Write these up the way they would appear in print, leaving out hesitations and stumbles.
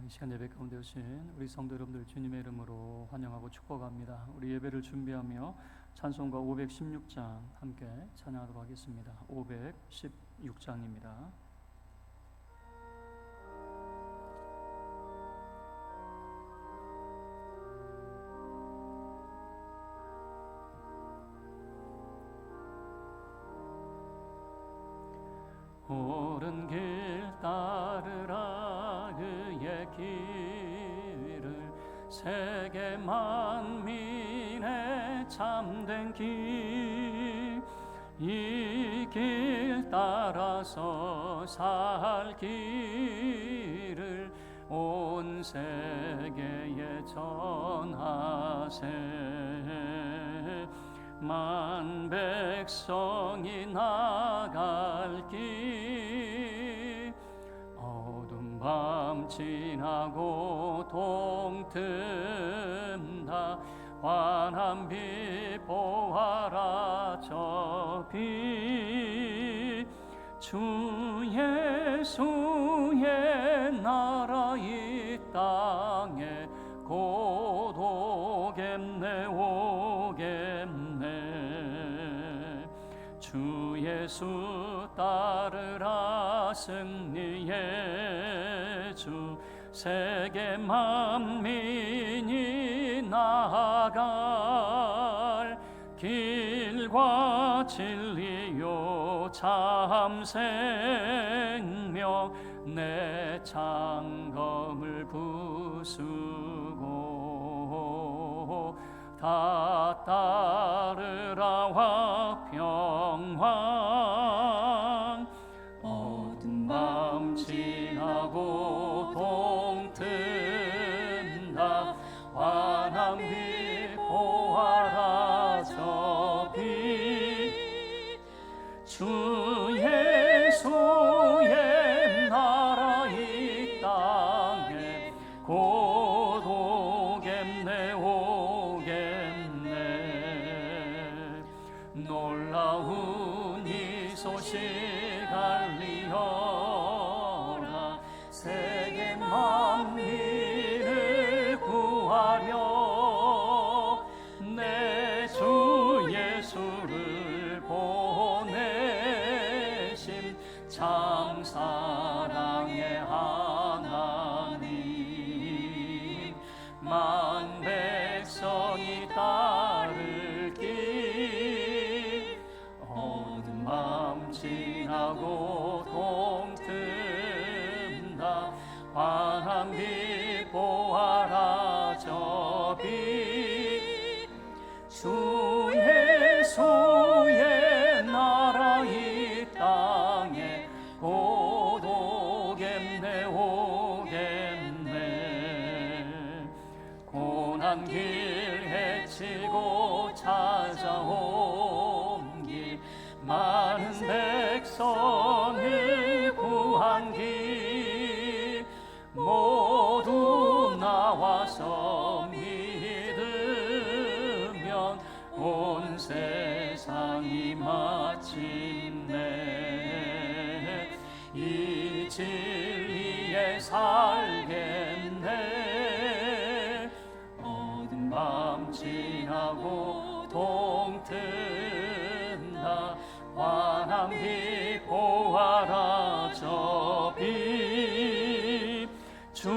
이 시간 예배 가운데 오신 우리 성도 여러분들 주님의 이름으로 환영하고 축복합니다. 우리 예배를 준비하며 찬송가 516장 함께 찬양하도록 하겠습니다. 516장입니다. 옳은 길 따르라 그의 길을 세계 만민의 참된 길 이 길 따라서 살 길을 온 세계에 전하세 만 백성이 나갈 길 어두운 밤 지나고 동틈다 환한 빛 보아라 저 빛 주 예수의 나라 이 땅에 곧 오겠네 오겠네 주 예수 따르라 승리의 주 세계 만민이 나아갈 길과 진리요 참 생명 내 창검을 부수고 다 따르라 화평왕 어두운 밤 지나고 동튼다 환한 빛 보아라 저 빛 주 예수의 나라 이 땅에 곧 오겠네 오겠네 놀라운 이 소식 알리어라 세계 만민을 구하려 내 주 예수를 보내심 참 사랑의 하나님 만 백성이 따를 길 어두운 밤 지나고 동틈다 환한 빛 보아라 저 빛 주 예수의 나라 이 땅에 곧 오겠네 오겠네 고난 길 헤치고 찾아온 길 많은 백성을 구한 길 모두 나와서 믿으면 온 세상이 마침내 이 진리에 살겠네 어두운 밤 지나고 동튼다 환한 빛 보아라 저 빛 주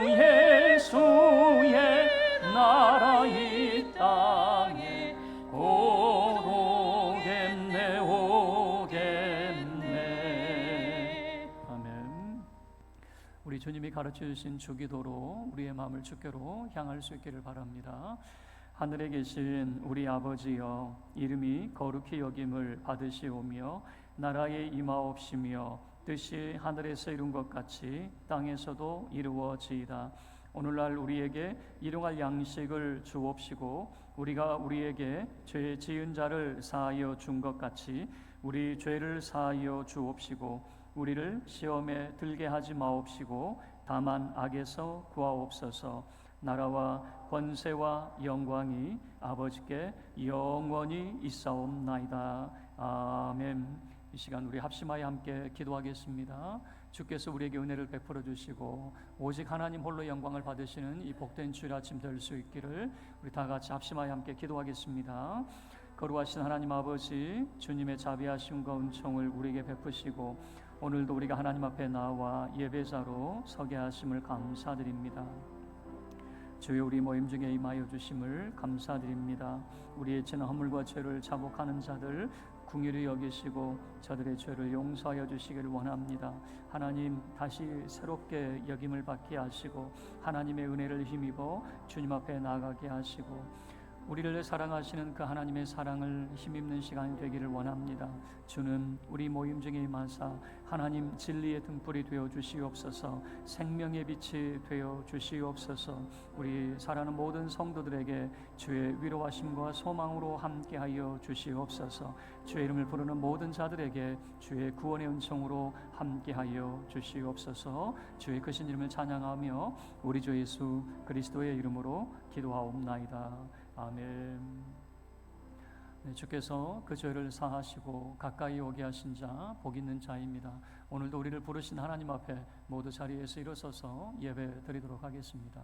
예수의 나라 이 땅에 곧 오겠네 오겠네 아멘. 우리 주님이 가르쳐 주신 주기도로 우리의 마음을 주께로 향할 수 있기를 바랍니다. 하늘에 계신 우리 아버지여 이름이 거룩히 여김을 받으시오며 나라의 임하옵시며 뜻이 하늘에서 이룬 것 같이 땅에서도 이루어지이다. 오늘날 우리에게 일용할 양식을 주옵시고 우리가 우리에게 죄 지은 자를 사하여 준 것 같이 우리 죄를 사하여 주옵시고 우리를 시험에 들게 하지 마옵시고 다만 악에서 구하옵소서. 나라와 권세와 영광이 아버지께 영원히 있사옵나이다. 아멘. 이 시간 우리 합심하여 함께 기도하겠습니다. 주께서 우리에게 은혜를 베풀어 주시고 오직 하나님 홀로 영광을 받으시는 이 복된 주일 아침 될 수 있기를 우리 다 같이 합심하여 함께 기도하겠습니다. 거룩하신 하나님 아버지, 주님의 자비하심과 은총을 우리에게 베푸시고 오늘도 우리가 하나님 앞에 나와 예배자로 서게 하심을 감사드립니다. 주여, 우리 모임 중에 임하여 주심을 감사드립니다. 우리의 지난 허물과 죄를 자복하는 자들 긍휼히 여기시고 저들의 죄를 용서하여 주시기를 원합니다. 하나님, 다시 새롭게 여김을 받게 하시고 하나님의 은혜를 힘입어 주님 앞에 나아가게 하시고 우리를 사랑하시는 그 하나님의 사랑을 힘입는 시간이 되기를 원합니다. 주는 우리 모임 중에 임하사 하나님 진리의 등불이 되어 주시옵소서. 생명의 빛이 되어 주시옵소서. 우리 사랑하는 모든 성도들에게 주의 위로하심과 소망으로 함께하여 주시옵소서. 주의 이름을 부르는 모든 자들에게 주의 구원의 은총으로 함께하여 주시옵소서. 주의 크신 이름을 찬양하며 우리 주 예수 그리스도의 이름으로 기도하옵나이다. 아멘. 네, 주께서 그 죄를 사하시고 가까이 오게 하신 자 복 있는 자입니다. 오늘도 우리를 부르신 하나님 앞에 모두 자리에서 일어서서 예배 드리도록 하겠습니다.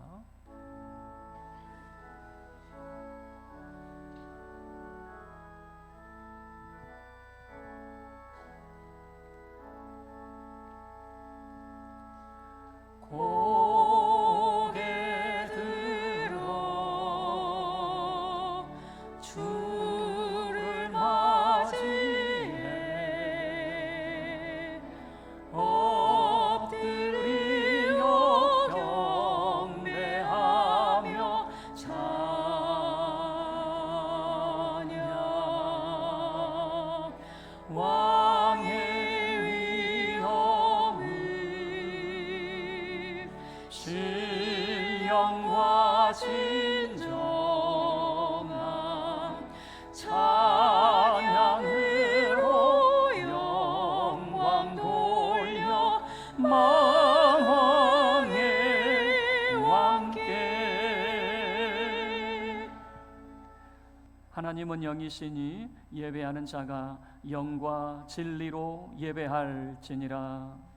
신령과 진정한 찬양으로 영광 돌려 만왕의 왕께. 하나님은 영이시니 예배하는 자가 영과 진리로 예배할지니라.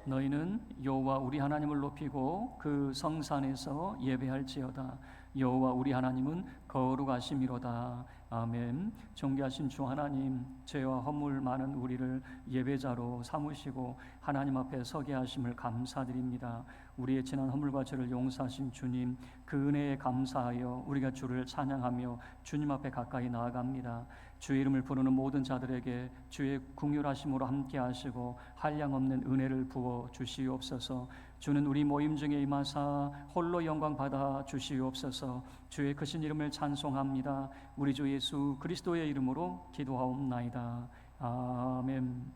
너희는 여호와 우리 하나님을 높이고 그 성산에서 예배할지어다. 여호와 우리 하나님은 거룩하심이로다. 아멘. 존귀하신 주 하나님, 죄와 허물 많은 우리를 예배자로 삼으시고 하나님 앞에 서게 하심을 감사드립니다. 우리의 지난 허물과 죄를 용서하신 주님, 그 은혜에 감사하여 우리가 주를 찬양하며 주님 앞에 가까이 나아갑니다. 주의 이름을 부르는 모든 자들에게 주의 긍휼하심으로 함께 하시고 한량없는 은혜를 부어 주시옵소서. 주는 우리 모임 중에 임하사 홀로 영광 받아 주시옵소서. 주의 크신 이름을 찬송합니다. 우리 주 예수 그리스도의 이름으로 기도하옵나이다. 아멘.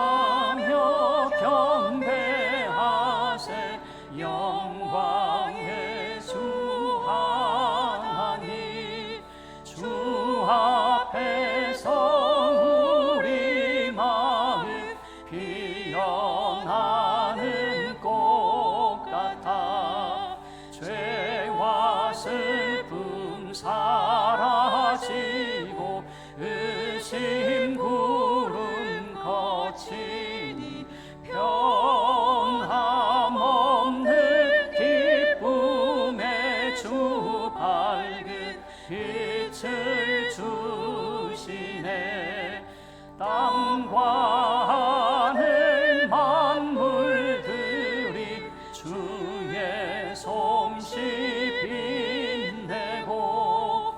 기뻐하며 경배하세 영광의 주 하나님. 주 앞에서 우리 마음 피어나는 꽃 같아 죄와 슬픔 사라지고 의심 구름 거치니 변함없는 기쁨의 주 밝은 빛을 주시네. 땅과 하늘 만물들이 주의 솜씨 빛내고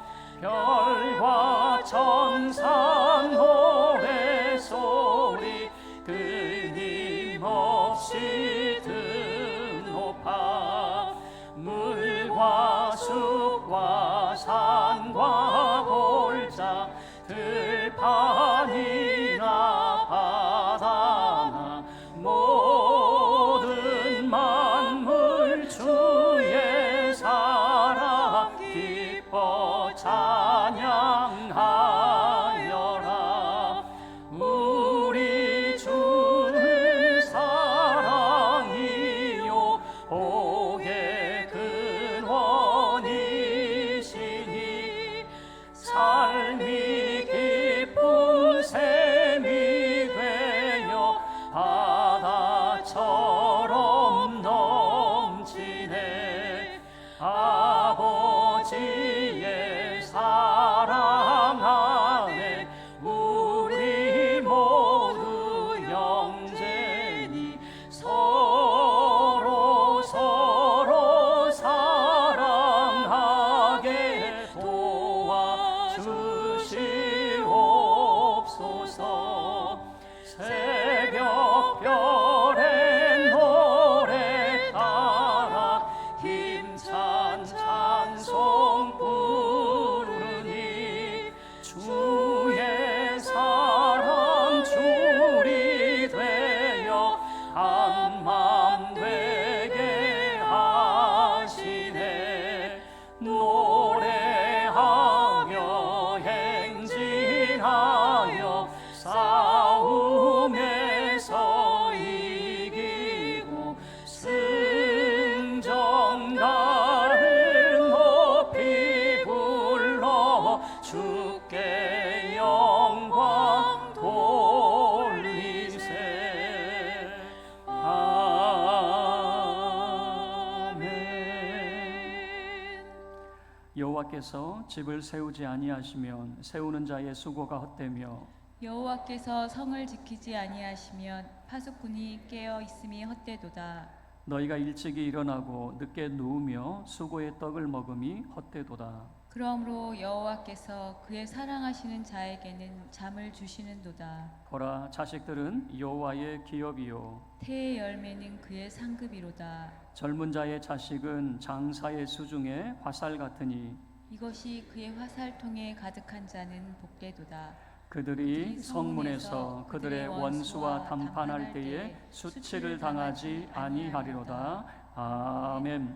들판이나 바다나 모든 만물 주의 사랑 기뻐 찬양하여라. 우리 주는 사랑이요 복의 근원이시니 삶이 기쁜 샘이 되어 바다처럼 넘치네. 아버지의 사랑 안에 우리 모두 형제니 서로 사랑하게 도와주시옵소서. 새벽별의 노래 따라 힘찬 찬송 부르니 주의 사랑 줄이 되어 한맘 되게 하시네. 노래하며 행진하여 싸움에서 이기고 승전가를 높이 불러 주께 영광 돌리세. 아멘. 여호와께서 집을 세우지 아니하시면 세우는 자의 수고가 헛되며 여호와께서 성을 지키지 아니하시면 파수꾼이 깨어 있음이 헛되도다. 너희가 일찍이 일어나고 늦게 누우며 수고의 떡을 먹음이 헛되도다. 그러므로 여호와께서 그의 사랑하시는 자에게는 잠을 주시는도다. 보라, 자식들은 여호와의 기업이요 태의 열매는 그의 상급이로다. 젊은 자의 자식은 장사의 수중에 화살 같으니 이것이 그의 화살통에 가득한 자는 복되도다. 그들이 성문에서 그들의 원수와 담판할 때에 수치를 당하지 아니하리로다. 아멘.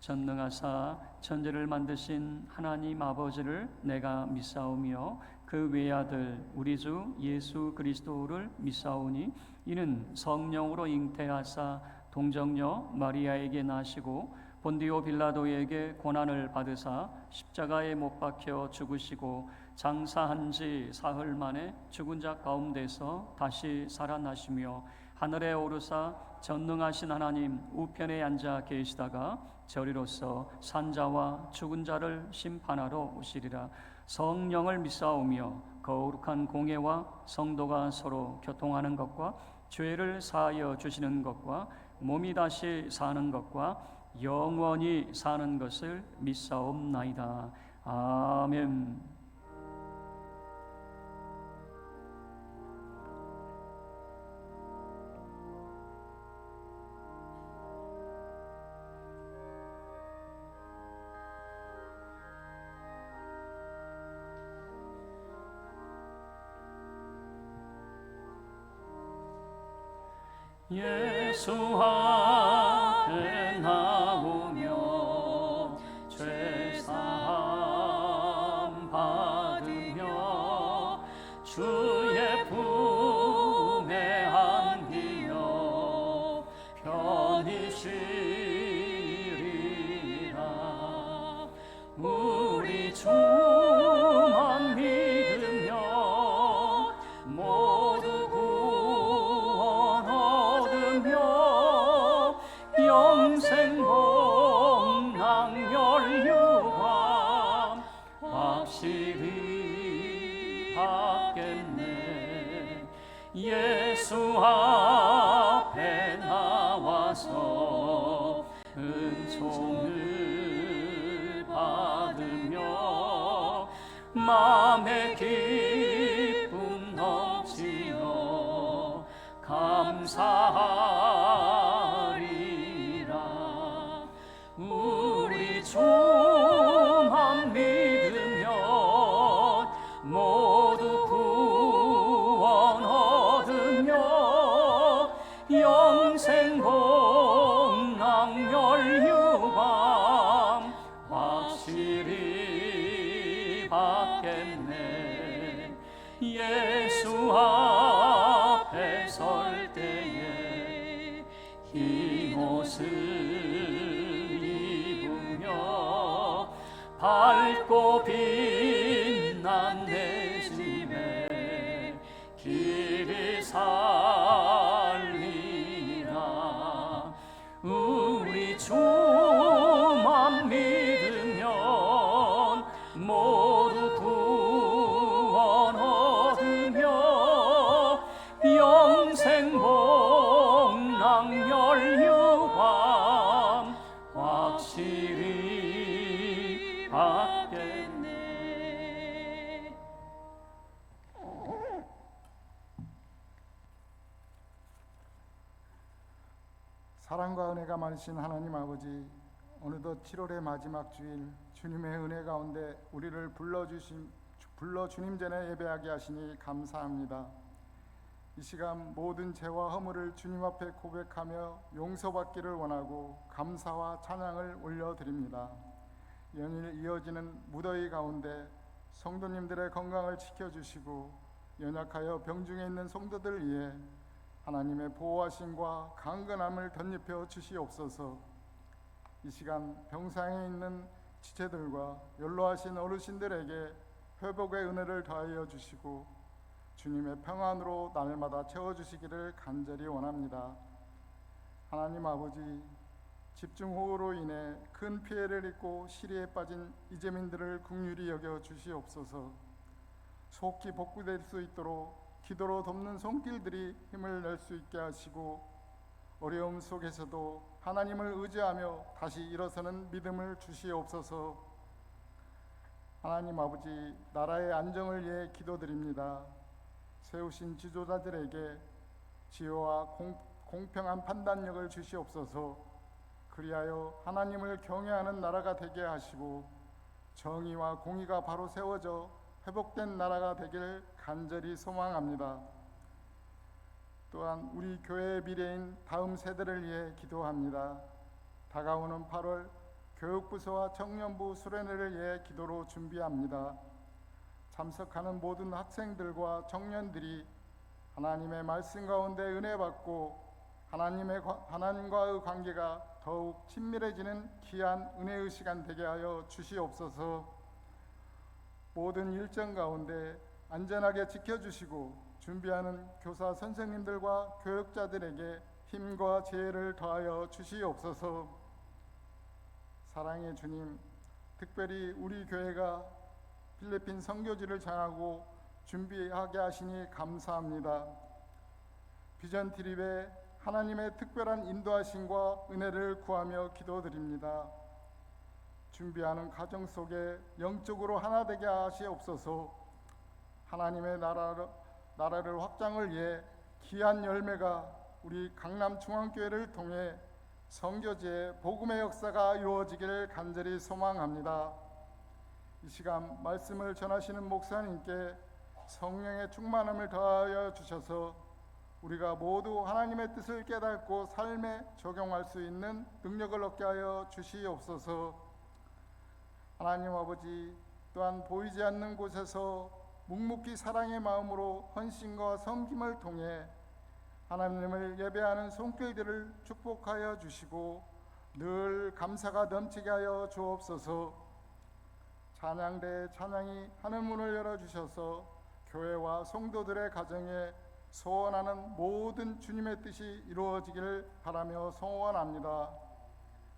전능하사 천지를 만드신 하나님 아버지를 내가 믿사오며 그 외아들 우리 주 예수 그리스도를 믿사오니 이는 성령으로 잉태하사 동정녀 마리아에게 나시고 본디오 빌라도에게 고난을 받으사 십자가에 못 박혀 죽으시고 장사한 지 사흘 만에 죽은 자 가운데서 다시 살아나시며 하늘에 오르사 전능하신 하나님 우편에 앉아 계시다가 저리로서 산자와 죽은 자를 심판하러 오시리라. 성령을 믿사오며 거룩한 공예와 성도가 서로 교통하는 것과 죄를 사하여 주시는 것과 몸이 다시 사는 것과 영원히 사는 것을 믿사옵나이다. 아멘. 예수 앞에 나오며 죄사함 받으며 주의 품에 안기며 편히 쉬리라. 우리 주만 믿으며 모두 영생 복락 멸류관 확실히 받겠네. 예수 앞에 나와서 은총을 받으며 마음의 기쁨 넘치며 감사하리라. 우리 주만 믿으면 모두 받겠네. 예수 앞에 설 때에 흰 옷을 입으며 밝고 빛난 내 집에 길을 살리라. 우리 주만 믿으면 모두 구원 얻으며 영생 복락 멸류관 확실히 받겠네. 사랑과 은혜가 많으신 하나님 아버지, 어느덧 7월의 마지막 주일, 주님의 은혜 가운데 우리를 불러 주님 전에 예배하게 하시니 감사합니다. 이 시간 모든 죄와 허물을 주님 앞에 고백하며 용서받기를 원하고 감사와 찬양을 올려드립니다. 연일 이어지는 무더위 가운데 성도님들의 건강을 지켜주시고 연약하여 병중에 있는 성도들 위해 하나님의 보호하심과 강건함을 덧입혀 주시옵소서. 이 시간 병상에 있는 지체들과 연로하신 어르신들에게 회복의 은혜를 더하여 주시고 주님의 평안으로 날마다 채워주시기를 간절히 원합니다. 하나님 아버지, 집중호우로 인해 큰 피해를 입고 시리에 빠진 이재민들을 긍휼히 여겨 주시옵소서. 속히 복구될 수 있도록 기도로 돕는 손길들이 힘을 낼 수 있게 하시고 어려움 속에서도 하나님을 의지하며 다시 일어서는 믿음을 주시옵소서. 하나님 아버지, 나라의 안정을 위해 기도드립니다. 세우신 지도자들에게 지혜와 공평한 판단력을 주시옵소서. 그리하여 하나님을 경외하는 나라가 되게 하시고 정의와 공의가 바로 세워져 회복된 나라가 되길 간절히 소망합니다. 또한 우리 교회의 미래인 다음 세대를 위해 기도합니다. 다가오는 8월 교육부서와 청년부 수련회를 위해 기도로 준비합니다. 참석하는 모든 학생들과 청년들이 하나님의 말씀 가운데 은혜 받고 하나님과의 관계가 더욱 친밀해지는 귀한 은혜의 시간 되게 하여 주시옵소서. 모든 일정 가운데 안전하게 지켜주시고 준비하는 교사 선생님들과 교육자들에게 힘과 지혜를 더하여 주시옵소서. 사랑의 주님, 특별히 우리 교회가 필리핀 선교지를 장하고 준비하게 하시니 감사합니다. 비전 트립에 하나님의 특별한 인도하심과 은혜를 구하며 기도드립니다. 준비하는 가정 속에 영적으로 하나 되게 하시옵소서. 하나님의 나라를 확장을 위해 귀한 열매가 우리 강남중앙교회를 통해 선교지의 복음의 역사가 이루어지기를 간절히 소망합니다. 이 시간 말씀을 전하시는 목사님께 성령의 충만함을 더하여 주셔서 우리가 모두 하나님의 뜻을 깨닫고 삶에 적용할 수 있는 능력을 얻게 하여 주시옵소서. 하나님 아버지, 또한 보이지 않는 곳에서 묵묵히 사랑의 마음으로 헌신과 섬김을 통해 하나님을 예배하는 손길들을 축복하여 주시고 늘 감사가 넘치게 하여 주옵소서. 찬양대의 찬양이 하늘문을 열어주셔서 교회와 성도들의 가정에 소원하는 모든 주님의 뜻이 이루어지기를 바라며 소원합니다.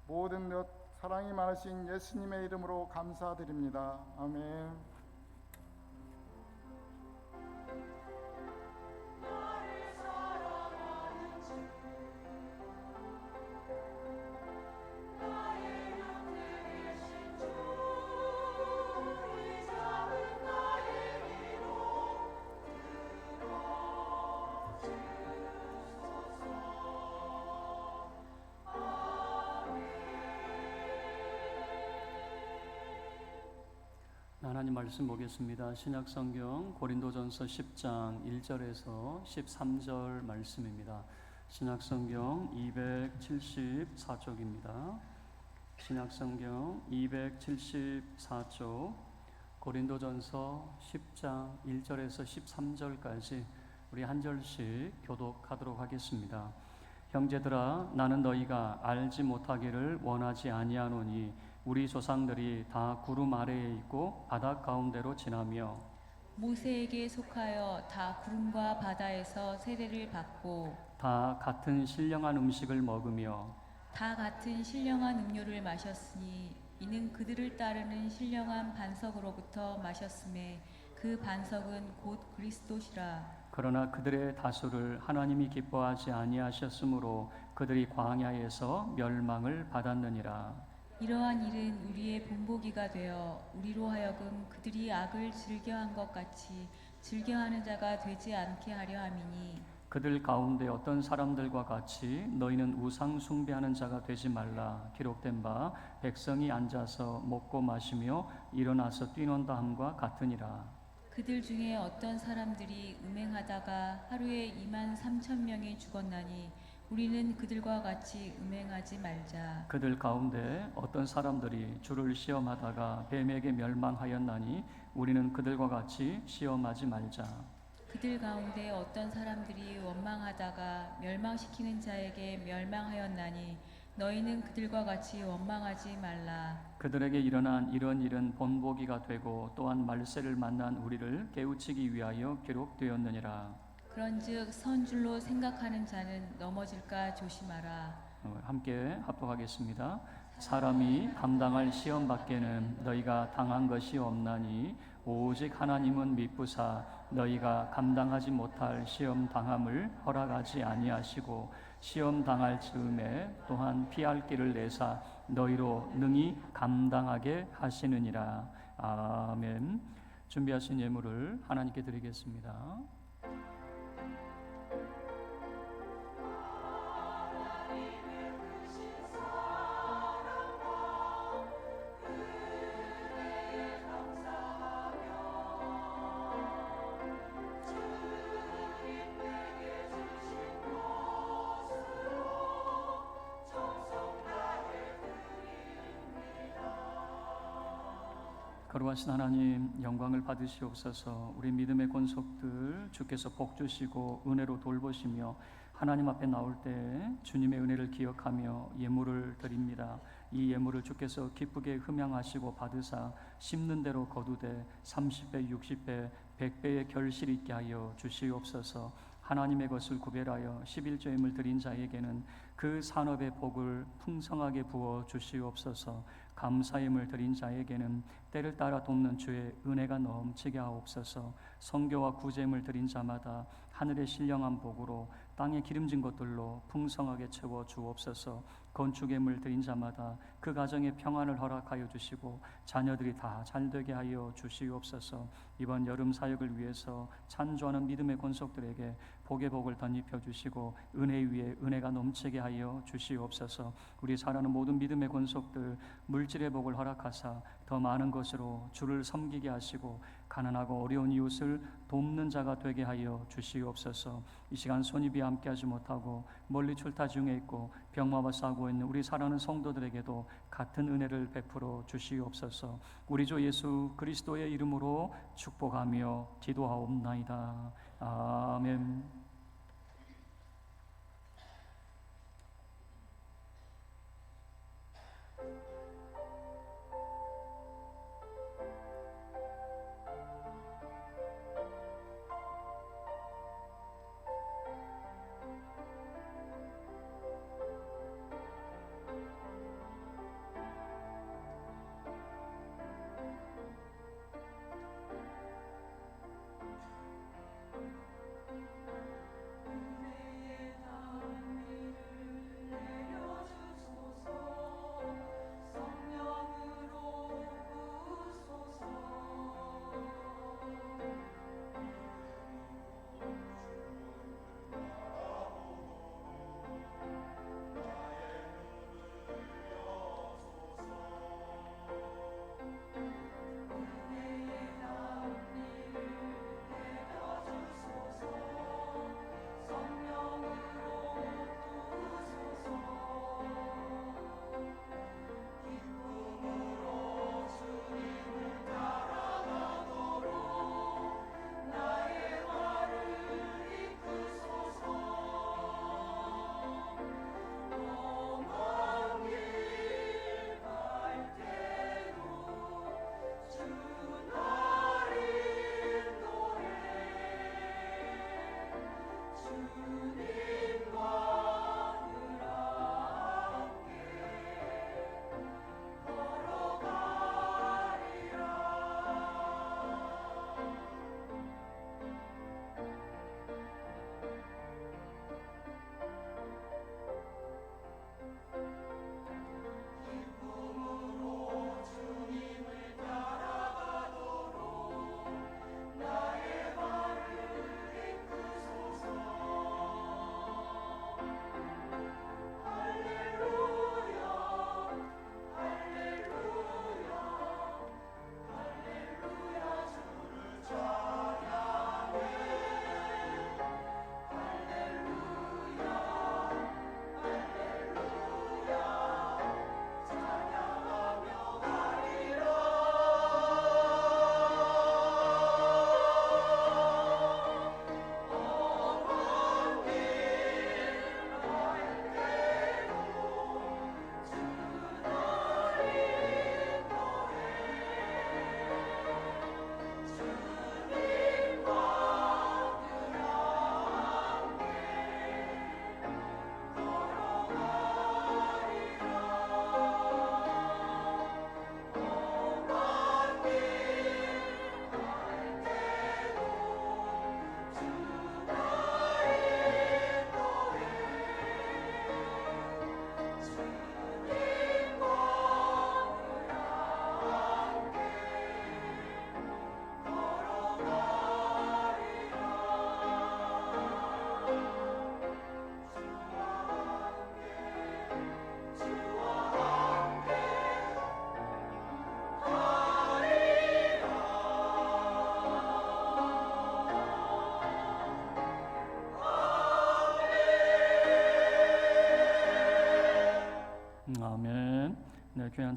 모든 것 사랑이 많으신 예수님의 이름으로 감사드립니다. 아멘. 하나님 말씀 보겠습니다. 신약성경 고린도전서 10장 1절에서 13절 말씀입니다. 신약성경 274쪽입니다. 신약성경 274쪽 고린도전서 10장 1절에서 13절까지 우리 한 절씩 교독하도록 하겠습니다. 형제들아, 나는 너희가 알지 못하기를 원하지 아니하노니 우리 조상들이 다 구름 아래에 있고 바다 가운데로 지나며 모세에게 속하여 다 구름과 바다에서 세례를 받고 다 같은 신령한 음식을 먹으며 다 같은 신령한 음료를 마셨으니 이는 그들을 따르는 신령한 반석으로부터 마셨음에 그 반석은 곧 그리스도시라. 그러나 그들의 다수를 하나님이 기뻐하지 아니하셨으므로 그들이 광야에서 멸망을 받았느니라. 이러한 일은 우리의 본보기가 되어 우리로 하여금 그들이 악을 즐겨한 것 같이 즐겨하는 자가 되지 않게 하려 함이니 그들 가운데 어떤 사람들과 같이 너희는 우상 숭배하는 자가 되지 말라. 기록된 바 백성이 앉아서 먹고 마시며 일어나서 뛰논다 함과 같으니라. 그들 중에 어떤 사람들이 음행하다가 하루에 23,000명이 죽었나니 우리는 그들과 같이 음행하지 말자. 그들 가운데 어떤 사람들이 주를 시험하다가 뱀에게 멸망하였나니 우리는 그들과 같이 시험하지 말자. 그들 가운데 어떤 사람들이 원망하다가 멸망시키는 자에게 멸망하였나니 너희는 그들과 같이 원망하지 말라. 그들에게 일어난 이런 일은 본보기가 되고 또한 말세를 만난 우리를 깨우치기 위하여 기록되었느니라. 그런즉 선줄로 생각하는 자는 넘어질까 조심하라. 함께 합독하겠습니다. 사람이 감당할 시험 밖에는 너희가 당한 것이 없나니 오직 하나님은 미쁘사 너희가 감당하지 못할 시험 당함을 허락하지 아니하시고 시험 당할 즈음에 또한 피할 길을 내사 너희로 능히 감당하게 하시느니라. 아멘. 준비하신 예물을 하나님께 드리겠습니다. 거룩하신 하나님, 영광을 받으시옵소서. 우리 믿음의 권속들 주께서 복 주시고 은혜로 돌보시며 하나님 앞에 나올 때 주님의 은혜를 기억하며 예물을 드립니다. 이 예물을 주께서 기쁘게 흠양하시고 받으사 심는 대로 거두되 30배, 60배, 100배의 결실 있게 하여 주시옵소서. 하나님의 것을 구별하여 11조임을 드린 자에게는 그 산업의 복을 풍성하게 부어 주시옵소서. 감사임을 드린 자에게는 때를 따라 돕는 주의 은혜가 넘치게 하옵소서. 성교와 구제임을 드린 자마다 하늘의 신령한 복으로 땅에 기름진 것들로 풍성하게 채워 주옵소서. 건축예물 드린 자마다 그 가정에 평안을 허락하여 주시고 자녀들이 다 잘되게 하여 주시옵소서. 이번 여름 사역을 위해서 찬조하는 믿음의 권속들에게 복의 복을 덧입혀 주시고 은혜 위에 은혜가 넘치게 하여 주시옵소서. 우리 사랑하는 모든 믿음의 권속들 물질의 복을 허락하사 더 많은 것으로 주를 섬기게 하시고 가난하고 어려운 이웃을 돕는 자가 되게 하여 주시옵소서. 이 시간 손입이 함께하지 못하고 멀리 출타 중에 있고 병마와 싸우고 있는 우리 사랑하는 성도들에게도 같은 은혜를 베풀어 주시옵소서. 우리 주 예수 그리스도의 이름으로 축복하며 기도하옵나이다. 아멘.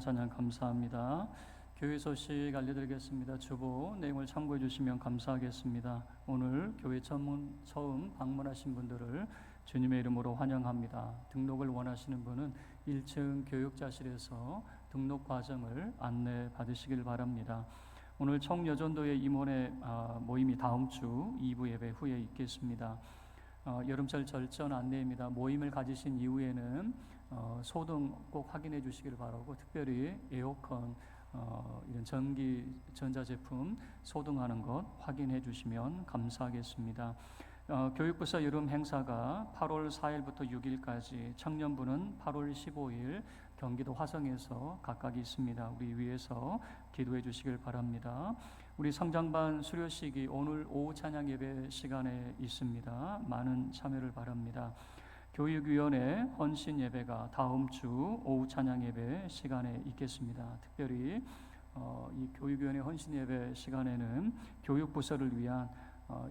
찬양 감사합니다. 교회 소식 알려드리겠습니다. 주보 내용을 참고해 주시면 감사하겠습니다. 오늘 교회 처음 방문하신 분들을 주님의 이름으로 환영합니다. 등록을 원하시는 분은 1층 교육자실에서 등록 과정을 안내 받으시길 바랍니다. 오늘 청여전도회 임원회 모임이 다음 주 2부 예배 후에 있겠습니다. 여름철 절전 안내입니다. 모임을 가지신 이후에는 소등 꼭 확인해 주시길 바라고, 특별히 에어컨 이런 전기 전자제품 소등하는 것 확인해 주시면 감사하겠습니다. 교육부서 여름 행사가 8월 4일부터 6일까지, 청년부는 8월 15일 경기도 화성에서 각각 있습니다. 우리 위해서 기도해 주시길 바랍니다. 우리 성장반 수료식이 오늘 오후 찬양 예배 시간에 있습니다. 많은 참여를 바랍니다. 교육위원회 헌신 예배가 다음 주 오후 찬양 예배 시간에 있겠습니다. 특별히 이 교육위원회 헌신 예배 시간에는 교육부서를 위한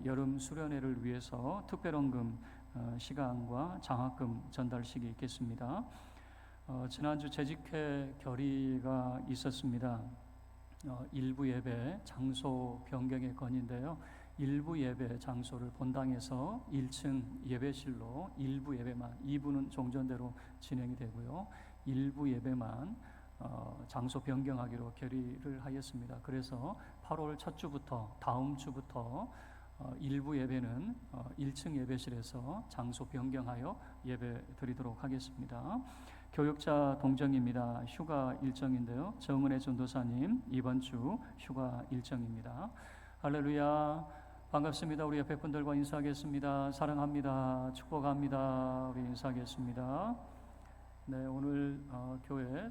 여름 수련회를 위해서 특별헌금 시간과 장학금 전달식이 있겠습니다. 지난주 재직회 결의가 있었습니다. 일부 예배 장소 변경의 건인데요. 일부 예배 장소를 본당에서 1층 예배실로 일부 예배만, 2부는 종전대로 진행이 되고요. 일부 예배만 장소 변경하기로 결의를 하였습니다. 그래서 8월 첫 주부터 다음 주부터 일부 예배는 1층 예배실에서 장소 변경하여 예배 드리도록 하겠습니다. 교육자 동정입니다. 휴가 일정인데요. 정은혜 전도사님 이번 주 휴가 일정입니다. 할렐루야, 반갑습니다. 우리 옆에 분들과 인사하겠습니다. 사랑합니다. 축복합니다. 우리 인사하겠습니다. 네, 오늘 교회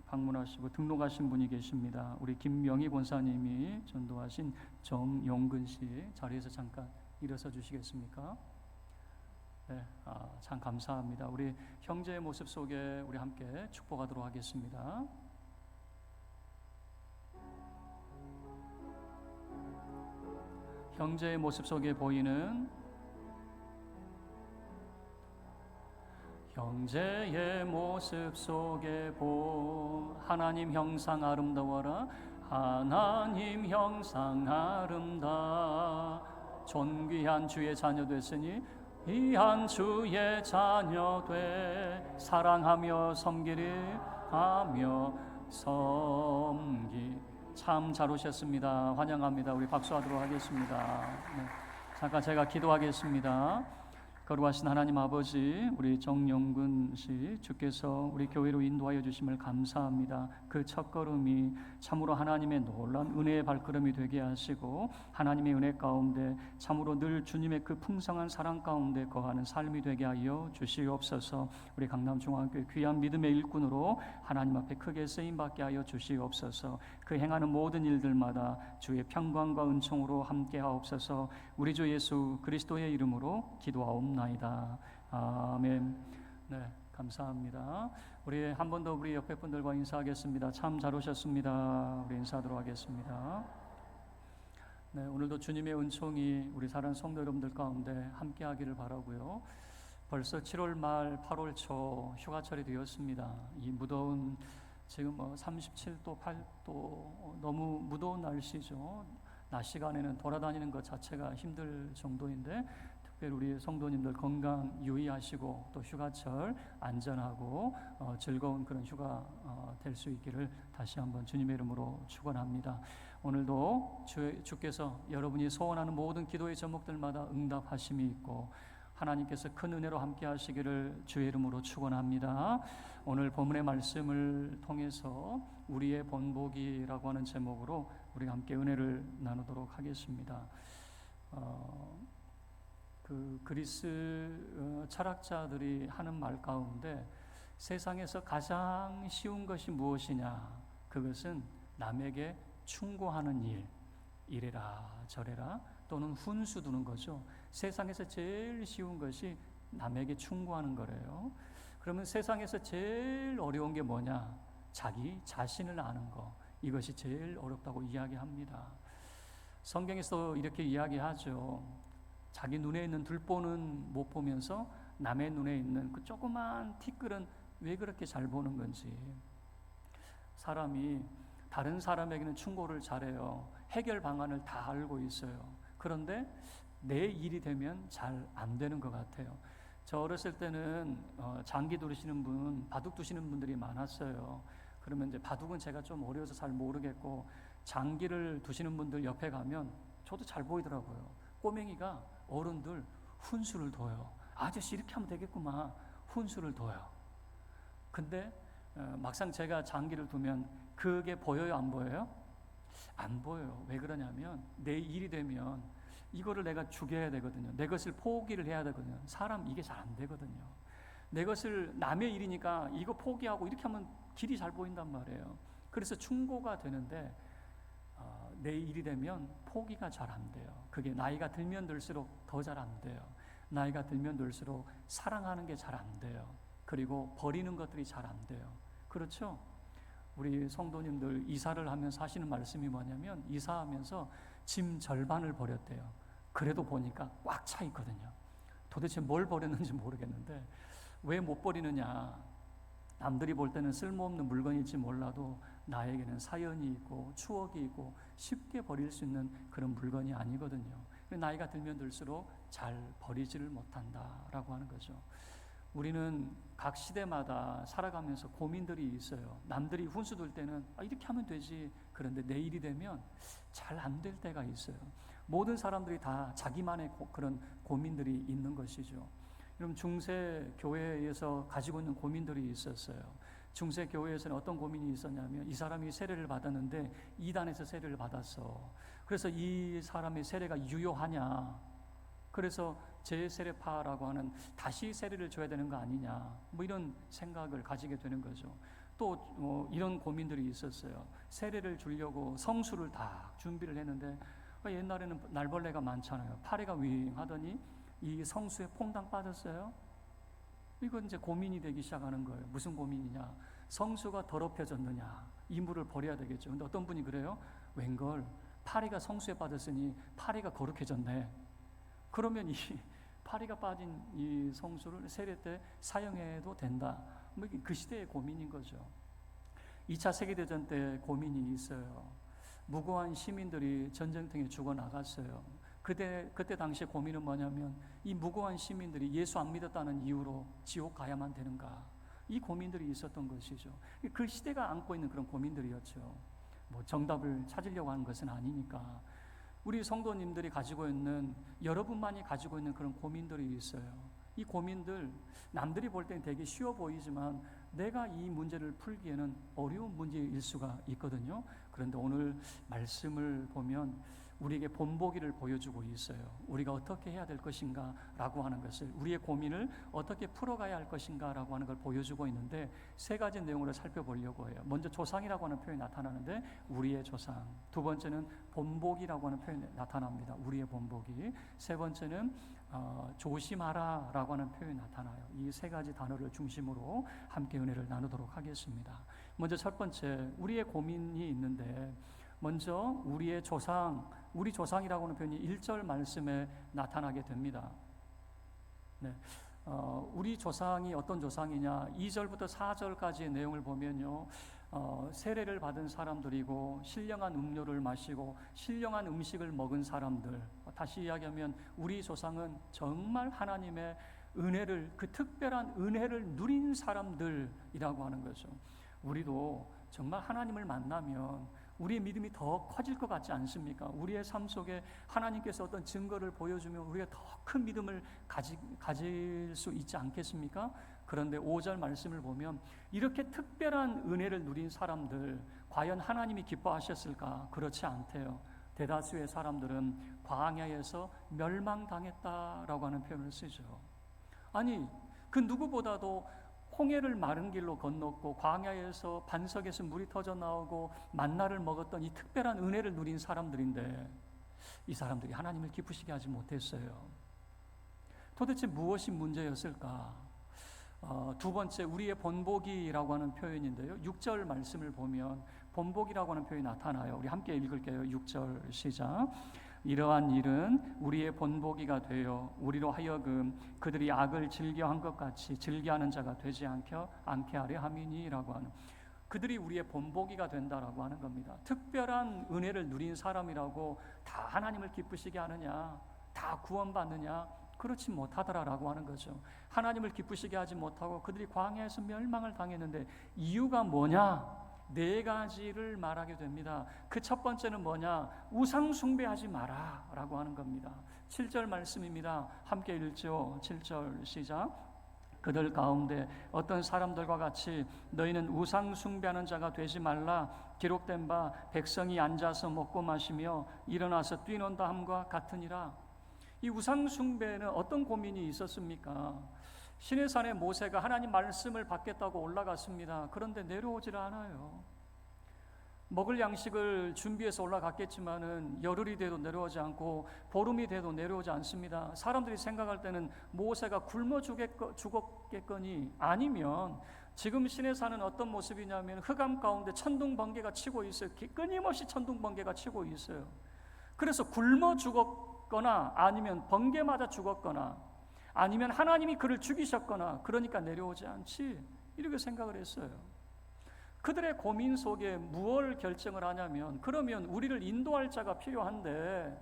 방문하시고 등록하신 분이 계십니다. 우리 김명희 권사님이 전도하신 정용근 씨, 자리에서 잠깐 일어서 주시겠습니까? 네, 참 감사합니다. 우리 형제의 모습 속에 우리 함께 축복하도록 하겠습니다. 형제의 모습 속에 보이는 형제의 모습 속에 하나님 형상 아름다워라. 하나님 형상 아름다. 존귀한 주의 자녀 됐으니 귀한 주의 자녀 돼 사랑하며 섬기리 하며 섬기. 참 잘 오셨습니다. 환영합니다. 우리 박수하도록 하겠습니다. 네, 잠깐 제가 기도하겠습니다. 거룩하신 하나님 아버지, 우리 정용근 씨 주께서 우리 교회로 인도하여 주심을 감사합니다. 그 첫걸음이 참으로 하나님의 놀라운 은혜의 발걸음이 되게 하시고 하나님의 은혜 가운데 참으로 늘 주님의 그 풍성한 사랑 가운데 거하는 삶이 되게 하여 주시옵소서. 우리 강남중앙교회 귀한 믿음의 일꾼으로 하나님 앞에 크게 쓰임받게 하여 주시옵소서. 그 행하는 모든 일들마다 주의 평강과 은총으로 함께하옵소서. 우리 주 예수 그리스도의 이름으로 기도하옵나이다. 아멘. 네, 감사합니다. 우리 한 번 더 우리 옆에 분들과 인사하겠습니다. 참 잘 오셨습니다. 우리 인사하도록 하겠습니다. 네, 오늘도 주님의 은총이 우리 사랑하는 성도 여러분들 가운데 함께하기를 바라고요. 벌써 7월 말 8월 초 휴가철이 되었습니다. 이 무더운 지금 37도 8도 너무 무더운 날씨죠. 낮 시간에는 돌아다니는 것 자체가 힘들 정도인데 특별히 우리 성도님들 건강 유의하시고 또 휴가철 안전하고 즐거운 그런 휴가 될 수 있기를 다시 한번 주님의 이름으로 축원합니다. 오늘도 주께서 여러분이 소원하는 모든 기도의 제목들마다 응답하심이 있고 하나님께서 큰 은혜로 함께 하시기를 주의 이름으로 축원합니다. 오늘 본문의 말씀을 통해서 우리의 본보기라고 하는 제목으로 우리가 함께 은혜를 나누도록 하겠습니다. 그 그리스 철학자들이 하는 말 가운데 세상에서 가장 쉬운 것이 무엇이냐? 그것은 남에게 충고하는 일, 이래라 저래라 또는 훈수 두는 거죠. 세상에서 제일 쉬운 것이 남에게 충고하는 거래요. 그러면 세상에서 제일 어려운 게 뭐냐? 자기 자신을 아는 거. 이것이 제일 어렵다고 이야기합니다. 성경에서 이렇게 이야기하죠. 자기 눈에 있는 들보는 못 보면서 남의 눈에 있는 그 조그만 티끌은 왜 그렇게 잘 보는 건지. 사람이 다른 사람에게는 충고를 잘해요. 해결 방안을 다 알고 있어요. 그런데 내 일이 되면 잘 안 되는 것 같아요. 저 어렸을 때는 장기 두시는 분, 바둑 두시는 분들이 많았어요. 그러면 이제 바둑은 제가 좀 어려서 잘 모르겠고, 장기를 두시는 분들 옆에 가면 저도 잘 보이더라고요. 꼬맹이가 어른들 훈수를 둬요. 아저씨 이렇게 하면 되겠구만, 훈수를 둬요. 근데 막상 제가 장기를 두면 그게 보여요, 안 보여요? 안 보여요. 왜 그러냐면 내 일이 되면 이거를 내가 죽여야 되거든요. 내 것을 포기를 해야 되거든요. 사람 이게 잘 안 되거든요. 내 것을 남의 일이니까 이거 포기하고 이렇게 하면 길이 잘 보인단 말이에요. 그래서 충고가 되는데 내 일이 되면 포기가 잘 안 돼요. 그게 나이가 들면 들수록 더 잘 안 돼요. 나이가 들면 들수록 사랑하는 게 잘 안 돼요. 그리고 버리는 것들이 잘 안 돼요. 그렇죠? 우리 성도님들 이사를 하면서 하시는 말씀이 뭐냐면, 이사하면서 짐 절반을 버렸대요. 그래도 보니까 꽉 차 있거든요. 도대체 뭘 버렸는지 모르겠는데, 왜 못 버리느냐? 남들이 볼 때는 쓸모없는 물건일지 몰라도 나에게는 사연이 있고 추억이 있고 쉽게 버릴 수 있는 그런 물건이 아니거든요. 나이가 들면 들수록 잘 버리지를 못한다라고 하는 거죠. 우리는 각 시대마다 살아가면서 고민들이 있어요. 남들이 훈수 둘 때는 이렇게 하면 되지. 그런데 내 일이 되면 잘 안 될 때가 있어요. 모든 사람들이 다 자기만의 그런 고민들이 있는 것이죠. 여러분, 중세 교회에서 가지고 있는 고민들이 있었어요. 중세 교회에서는 어떤 고민이 있었냐면, 이 사람이 세례를 받았는데 이단에서 세례를 받았어. 그래서 이 사람의 세례가 유효하냐? 그래서 재세례파라고 하는, 다시 세례를 줘야 되는 거 아니냐, 뭐 이런 생각을 가지게 되는 거죠. 또 이런 고민들이 있었어요. 세례를 주려고 성수를 다 준비를 했는데 옛날에는 날벌레가 많잖아요. 파리가 윙하더니 이 성수에 퐁당 빠졌어요. 이건 이제 고민이 되기 시작하는 거예요. 무슨 고민이냐? 성수가 더럽혀졌느냐? 이 물을 버려야 되겠죠. 근데 어떤 분이 그래요? 웬걸, 파리가 성수에 빠졌으니 파리가 거룩해졌네. 그러면 이 파리가 빠진 이 성수를 세례 때 사용해도 된다. 뭐 그 시대의 고민인 거죠. 2차 세계대전 때 고민이 있어요. 무고한 시민들이 전쟁터에 죽어나갔어요. 그때 당시에 고민은 뭐냐면, 이 무고한 시민들이 예수 안 믿었다는 이유로 지옥 가야만 되는가? 이 고민들이 있었던 것이죠. 그 시대가 안고 있는 그런 고민들이었죠. 뭐 정답을 찾으려고 하는 것은 아니니까. 우리 성도님들이 가지고 있는, 여러분만이 가지고 있는 그런 고민들이 있어요. 이 고민들 남들이 볼 때는 되게 쉬워 보이지만 내가 이 문제를 풀기에는 어려운 문제일 수가 있거든요. 그런데 오늘 말씀을 보면 우리에게 본보기를 보여주고 있어요. 우리가 어떻게 해야 될 것인가 라고 하는 것을, 우리의 고민을 어떻게 풀어가야 할 것인가 라고 하는 걸 보여주고 있는데, 세 가지 내용으로 살펴보려고 해요. 먼저 조상이라고 하는 표현이 나타나는데, 우리의 조상. 두 번째는 본보기라고 하는 표현이 나타납니다. 우리의 본보기. 세 번째는 조심하라 라고 하는 표현이 나타나요. 이 세 가지 단어를 중심으로 함께 은혜를 나누도록 하겠습니다. 먼저 첫 번째, 우리의 고민이 있는데, 먼저 우리의 조상, 우리 조상이라고 하는 표현이 1절 말씀에 나타나게 됩니다. 네. 우리 조상이 어떤 조상이냐? 2절부터 4절까지의 내용을 보면요, 세례를 받은 사람들이고 신령한 음료를 마시고 신령한 음식을 먹은 사람들. 다시 이야기하면 우리 조상은 정말 하나님의 은혜를, 그 특별한 은혜를 누린 사람들이라고 하는 거죠. 우리도 정말 하나님을 만나면 우리의 믿음이 더 커질 것 같지 않습니까? 우리의 삶 속에 하나님께서 어떤 증거를 보여주면 우리가 더 큰 믿음을 가질 수 있지 않겠습니까? 그런데 5절 말씀을 보면 이렇게 특별한 은혜를 누린 사람들, 과연 하나님이 기뻐하셨을까? 그렇지 않대요. 대다수의 사람들은 광야에서 멸망당했다라고 하는 표현을 쓰죠. 아니, 그 누구보다도 홍해를 마른 길로 건넜고 광야에서 반석에서 물이 터져 나오고 만나를 먹었던 이 특별한 은혜를 누린 사람들인데, 이 사람들이 하나님을 기쁘시게 하지 못했어요. 도대체 무엇이 문제였을까? 두 번째, 우리의 본보기라고 하는 표현인데요, 6절 말씀을 보면 본보기라고 하는 표현이 나타나요. 우리 함께 읽을게요. 6절 시작. 이러한 일은 우리의 본보기가 되어 우리로 하여금 그들이 악을 즐겨한 것 같이 즐겨하는 자가 되지 않게 하려 함이니라고 하는, 그들이 우리의 본보기가 된다라고 하는 겁니다. 특별한 은혜를 누린 사람이라고 다 하나님을 기쁘시게 하느냐, 다 구원받느냐, 그렇지 못하더라라고 하는 거죠. 하나님을 기쁘시게 하지 못하고 그들이 광야에서 멸망을 당했는데 이유가 뭐냐? 네 가지를 말하게 됩니다. 그 첫 번째는 뭐냐? 우상 숭배하지 마라 라고 하는 겁니다. 7절 말씀입니다. 함께 읽죠. 7절 시작. 그들 가운데 어떤 사람들과 같이 너희는 우상 숭배하는 자가 되지 말라. 기록된 바 백성이 앉아서 먹고 마시며 일어나서 뛰논다 함과 같으니라. 이 우상 숭배는 어떤 고민이 있었습니까? 시내산에 모세가 하나님 말씀을 받겠다고 올라갔습니다. 그런데 내려오질 않아요. 먹을 양식을 준비해서 올라갔겠지만은 열흘이 돼도 내려오지 않고 보름이 돼도 내려오지 않습니다. 사람들이 생각할 때는 모세가 굶어 죽었겠거니, 아니면 지금 시내산은 어떤 모습이냐면 흑암 가운데 천둥번개가 치고 있어요. 끊임없이 천둥번개가 치고 있어요. 그래서 굶어 죽었거나 아니면 번개 맞아 죽었거나 아니면 하나님이 그를 죽이셨거나 그러니까 내려오지 않지, 이렇게 생각을 했어요. 그들의 고민 속에 무엇을 결정을 하냐면, 그러면 우리를 인도할 자가 필요한데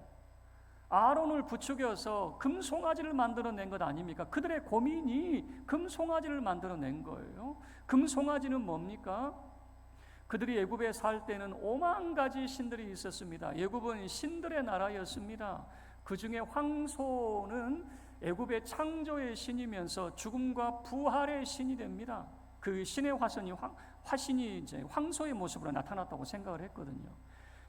아론을 부추겨서 금송아지를 만들어낸 것 아닙니까? 그들의 고민이 금송아지를 만들어낸 거예요. 금송아지는 뭡니까? 그들이 애굽에 살 때는 오만 가지 신들이 있었습니다. 애굽은 신들의 나라였습니다. 그 중에 황소는 애굽의 창조의 신이면서 죽음과 부활의 신이 됩니다. 그 신의 화신이 이제 황소의 모습으로 나타났다고 생각을 했거든요.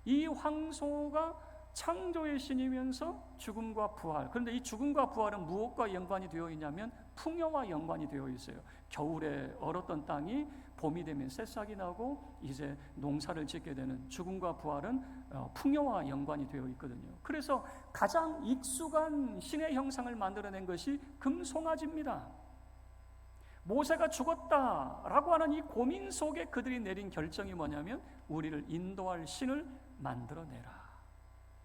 이 황소가 창조의 신이면서 죽음과 부활. 그런데 이 죽음과 부활은 무엇과 연관이 되어 있냐면 풍요와 연관이 되어 있어요. 겨울에 얼었던 땅이 봄이 되면 새싹이 나고 이제 농사를 짓게 되는 죽음과 부활은 풍요와 연관이 되어 있거든요. 그래서 가장 익숙한 신의 형상을 만들어낸 것이 금송아지입니다. 모세가 죽었다라고 하는 이 고민 속에 그들이 내린 결정이 뭐냐면 우리를 인도할 신을 만들어내라.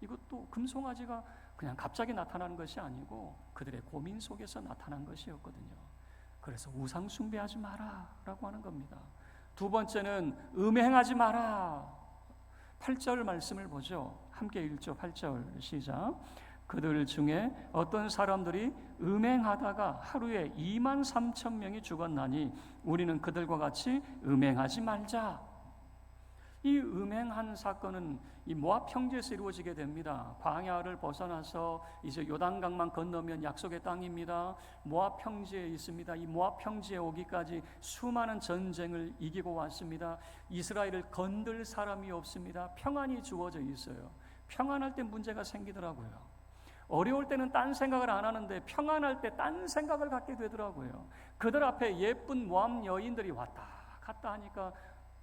이것도 금송아지가 그냥 갑자기 나타나는 것이 아니고 그들의 고민 속에서 나타난 것이었거든요. 그래서 우상 숭배하지 마라 라고 하는 겁니다. 두 번째는 음행하지 마라. 8절 말씀을 보죠. 함께 읽죠. 8절 시작. 그들 중에 어떤 사람들이 음행하다가 하루에 23,000명이 죽었나니 우리는 그들과 같이 음행하지 말자. 이 음행한 사건은 이 모압 평지에서 이루어지게 됩니다. 광야를 벗어나서 이제 요단강만 건너면 약속의 땅입니다. 모압 평지에 있습니다. 이 모압 평지에 오기까지 수많은 전쟁을 이기고 왔습니다. 이스라엘을 건들 사람이 없습니다. 평안이 주어져 있어요. 평안할 때 문제가 생기더라고요. 어려울 때는 딴 생각을 안 하는데 평안할 때 딴 생각을 갖게 되더라고요. 그들 앞에 예쁜 모압 여인들이 왔다 갔다 하니까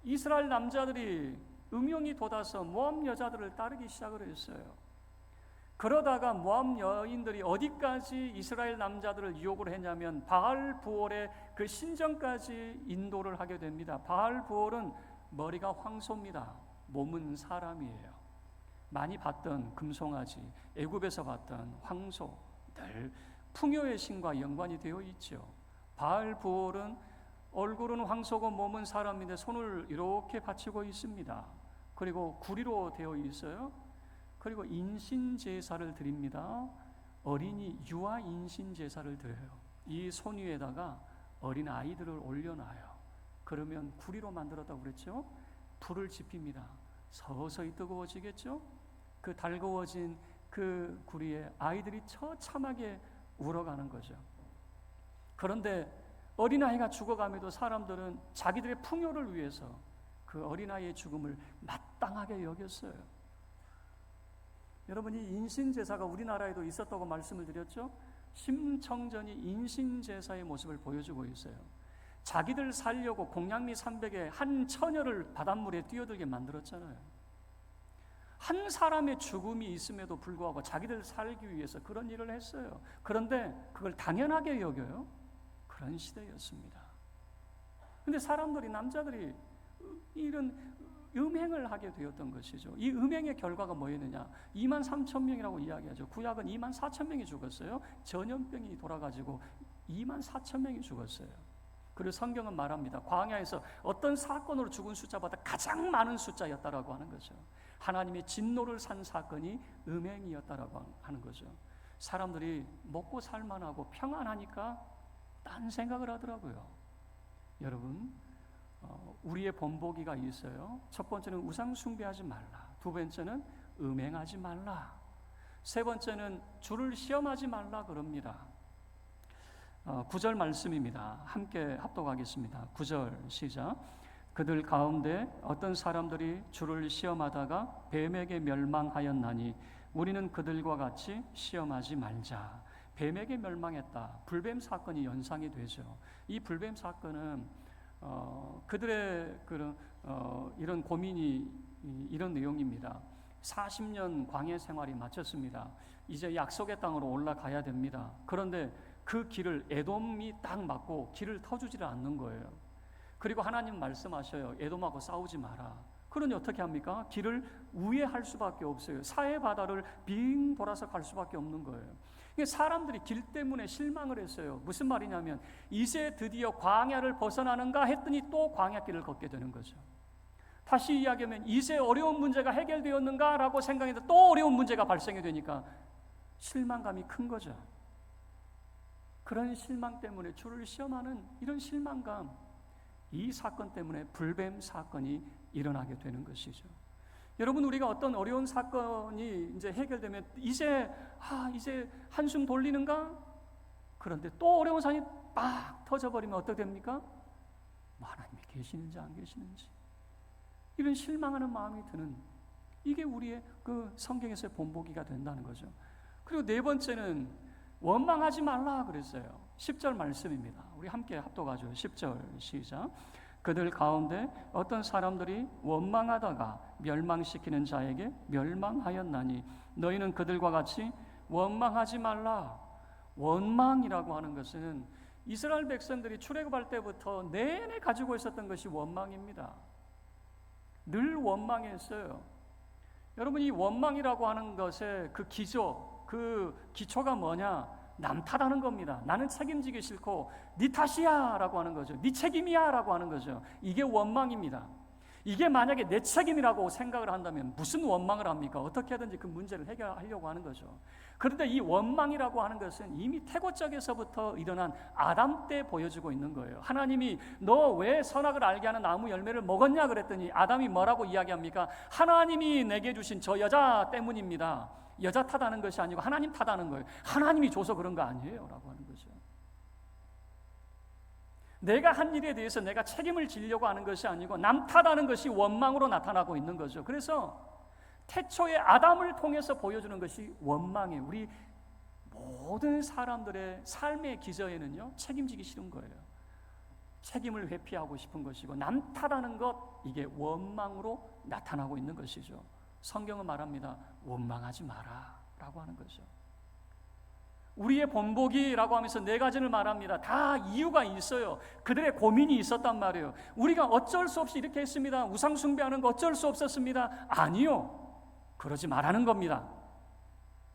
이스라엘 남자들이 음용이 돋아서 모압 여자들을 따르기 시작을 했어요. 그러다가 모압 여인들이 어디까지 이스라엘 남자들을 유혹을 했냐면 바알 부올의 그 신전까지 인도를 하게 됩니다. 바알 부올은 머리가 황소입니다. 몸은 사람이에요. 많이 봤던 금송아지, 애굽에서 봤던 황소, 늘 풍요의 신과 연관이 되어 있죠. 바알 부올은 얼굴은 황소고 몸은 사람인데 손을 이렇게 받치고 있습니다. 그리고 구리로 되어 있어요. 그리고 인신제사를 드립니다. 어린이 유아 인신제사를 드려요. 이 손 위에다가 어린 아이들을 올려놔요. 그러면 구리로 만들었다고 그랬죠. 불을 지핍니다. 서서히 뜨거워지겠죠. 그 달궈진 그 구리에 아이들이 처참하게 울어가는 거죠. 그런데 어린아이가 죽어감에도 사람들은 자기들의 풍요를 위해서 그 어린아이의 죽음을 마땅하게 여겼어요. 여러분, 이 인신제사가 우리나라에도 있었다고 말씀을 드렸죠. 심청전이 인신제사의 모습을 보여주고 있어요. 자기들 살려고 공양미 300에 한 처녀를 바닷물에 뛰어들게 만들었잖아요. 한 사람의 죽음이 있음에도 불구하고 자기들 살기 위해서 그런 일을 했어요. 그런데 그걸 당연하게 여겨요. 그런 시대였습니다. 근데 사람들이, 남자들이 이런 음행을 하게 되었던 것이죠. 이 음행의 결과가 뭐였느냐? 23,000명이라고 이야기하죠. 구약은 24,000명이 죽었어요. 전염병이 돌아가지고 24,000명이 죽었어요. 그리고 성경은 말합니다. 광야에서 어떤 사건으로 죽은 숫자보다 가장 많은 숫자였다라고 하는 거죠. 하나님의 진노를 산 사건이 음행이었다라고 하는 거죠. 사람들이 먹고 살만하고 평안하니까 딴 생각을 하더라고요. 여러분, 우리의 본보기가 있어요. 첫 번째는 우상 숭배하지 말라. 두 번째는 음행하지 말라. 세 번째는 주를 시험하지 말라 그럽니다. 9절 말씀입니다. 함께 합독하겠습니다. 9절 시작. 그들 가운데 어떤 사람들이 주를 시험하다가 뱀에게 멸망하였나니 우리는 그들과 같이 시험하지 말자. 뱀에게 멸망했다. 불뱀 사건이 연상이 되죠. 이 불뱀 사건은 그들의 이런 고민이 이런 내용입니다. 40년 광야 생활이 마쳤습니다. 이제 약속의 땅으로 올라가야 됩니다. 그런데 그 길을 에돔이 딱 막고 길을 터주지를 않는 거예요. 그리고 하나님 말씀하셔요. 에돔하고 싸우지 마라. 그러니 어떻게 합니까? 길을 우회할 수밖에 없어요. 사해 바다를 빙 돌아서 갈 수밖에 없는 거예요. 사람들이 길 때문에 실망을 했어요. 무슨 말이냐면 이제 드디어 광야를 벗어나는가 했더니 또 광야길을 걷게 되는 거죠. 다시 이야기하면 이제 어려운 문제가 해결되었는가 라고 생각했는데 또 어려운 문제가 발생이 되니까 실망감이 큰 거죠. 그런 실망 때문에 주를 시험하는 이런 실망감, 이 사건 때문에 불뱀 사건이 일어나게 되는 것이죠. 여러분, 우리가 어떤 어려운 사건이 이제 해결되면 이제 한숨 돌리는가? 그런데 또 어려운 사건이 빡 터져버리면 어떻게 됩니까? 하나님이 계시는지 안 계시는지 이런 실망하는 마음이 드는, 이게 우리의 그 성경에서의 본보기가 된다는 거죠. 그리고 네 번째는 원망하지 말라 그랬어요. 10절 말씀입니다. 우리 함께 합독하죠. 10절 시작. 그들 가운데 어떤 사람들이 원망하다가 멸망시키는 자에게 멸망하였나니 너희는 그들과 같이 원망하지 말라. 원망이라고 하는 것은 이스라엘 백성들이 출애굽할 때부터 내내 가지고 있었던 것이 원망입니다. 늘 원망했어요. 여러분, 이 원망이라고 하는 것의 그 기초가 뭐냐? 남 탓하는 겁니다. 나는 책임지기 싫고 네 탓이야 라고 하는 거죠. 네 책임이야 라고 하는 거죠. 이게 원망입니다. 이게 만약에 내 책임이라고 생각을 한다면 무슨 원망을 합니까? 어떻게 하든지 그 문제를 해결하려고 하는 거죠. 그런데 이 원망이라고 하는 것은 이미 태고적에서부터 일어난 아담 때 보여주고 있는 거예요. 하나님이 너 왜 선악을 알게 하는 나무 열매를 먹었냐 그랬더니 아담이 뭐라고 이야기합니까? 하나님이 내게 주신 저 여자 때문입니다. 여자 탓하는 것이 아니고 하나님 탓하는 거예요. 하나님이 줘서 그런 거 아니에요 라고 하는 거죠. 내가 한 일에 대해서 내가 책임을 지려고 하는 것이 아니고 남 탓하는 것이 원망으로 나타나고 있는 거죠. 그래서 태초의 아담을 통해서 보여주는 것이 원망이에요. 우리 모든 사람들의 삶의 기저에는요, 책임지기 싫은 거예요. 책임을 회피하고 싶은 것이고 남 탓하는 것, 이게 원망으로 나타나고 있는 것이죠. 성경은 말합니다. 원망하지 마라 라고 하는 거죠. 우리의 본보기라고 하면서 네 가지를 말합니다. 다 이유가 있어요. 그들의 고민이 있었단 말이에요. 우리가 어쩔 수 없이 이렇게 했습니다. 우상 숭배하는 거 어쩔 수 없었습니다. 아니요, 그러지 말라는 겁니다.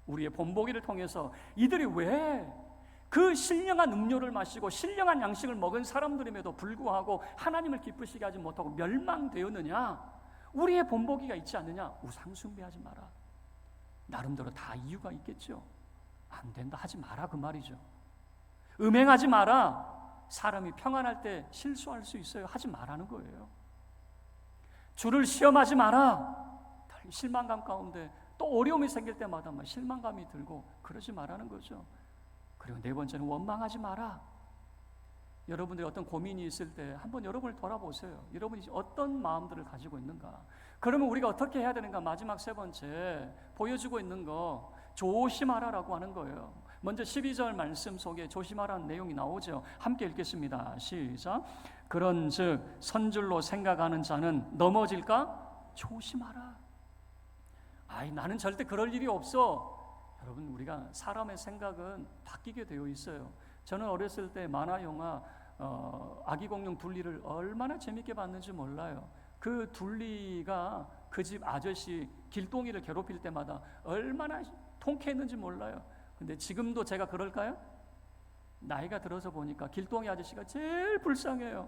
우리의 본보기를 통해서 이들이 왜 그 신령한 음료를 마시고 신령한 양식을 먹은 사람들임에도 불구하고 하나님을 기쁘시게 하지 못하고 멸망되었느냐? 우리의 본보기가 있지 않느냐? 우상 숭배하지 마라. 나름대로 다 이유가 있겠죠. 안 된다, 하지 마라 그 말이죠. 음행하지 마라. 사람이 평안할 때 실수할 수 있어요. 하지 마라는 거예요. 주를 시험하지 마라. 실망감 가운데 또 어려움이 생길 때마다 실망감이 들고 그러지 마라는 거죠. 그리고 네 번째는 원망하지 마라. 여러분들이 어떤 고민이 있을 때 한번 여러분을 돌아보세요. 여러분이 어떤 마음들을 가지고 있는가? 그러면 우리가 어떻게 해야 되는가? 마지막 세 번째 보여주고 있는 거, 조심하라라고 하는 거예요. 먼저 12절 말씀 속에 조심하라는 내용이 나오죠. 함께 읽겠습니다. 시작. 그런즉 선줄로 생각하는 자는 넘어질까? 조심하라. 나는 절대 그럴 일이 없어. 여러분, 우리가 사람의 생각은 바뀌게 되어 있어요. 저는 어렸을 때 만화 영화 아기 공룡 둘리를 얼마나 재밌게 봤는지 몰라요. 그 둘리가 그 집 아저씨 길동이를 괴롭힐 때마다 얼마나 통쾌했는지 몰라요. 근데 지금도 제가 그럴까요? 나이가 들어서 보니까 길동이 아저씨가 제일 불쌍해요.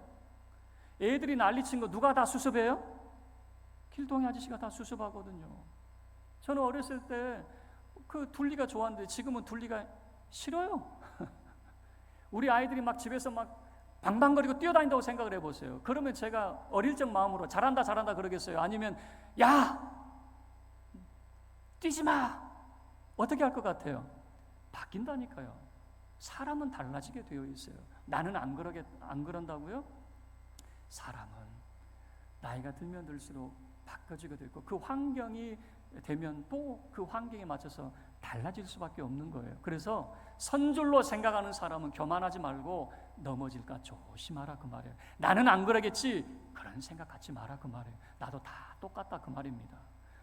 애들이 난리친 거 누가 다 수습해요? 길동이 아저씨가 다 수습하거든요. 저는 어렸을 때 그 둘리가 좋았는데 지금은 둘리가 싫어요. 우리 아이들이 막 집에서 막 방방거리고 뛰어다닌다고 생각을 해보세요. 그러면 제가 어릴 적 마음으로 잘한다 잘한다 그러겠어요? 아니면 야 뛰지 마 어떻게 할 것 같아요? 바뀐다니까요. 사람은 달라지게 되어 있어요. 나는 안 그런다고요? 사람은 나이가 들면 들수록 바꿔지게 되고 그 환경이 되면 또 그 환경에 맞춰서 달라질 수밖에 없는 거예요. 그래서 선줄로 생각하는 사람은 교만하지 말고 넘어질까 조심하라 그 말이에요. 나는 안 그러겠지 그런 생각 갖지 마라 그 말이에요. 나도 다 똑같다 그 말입니다.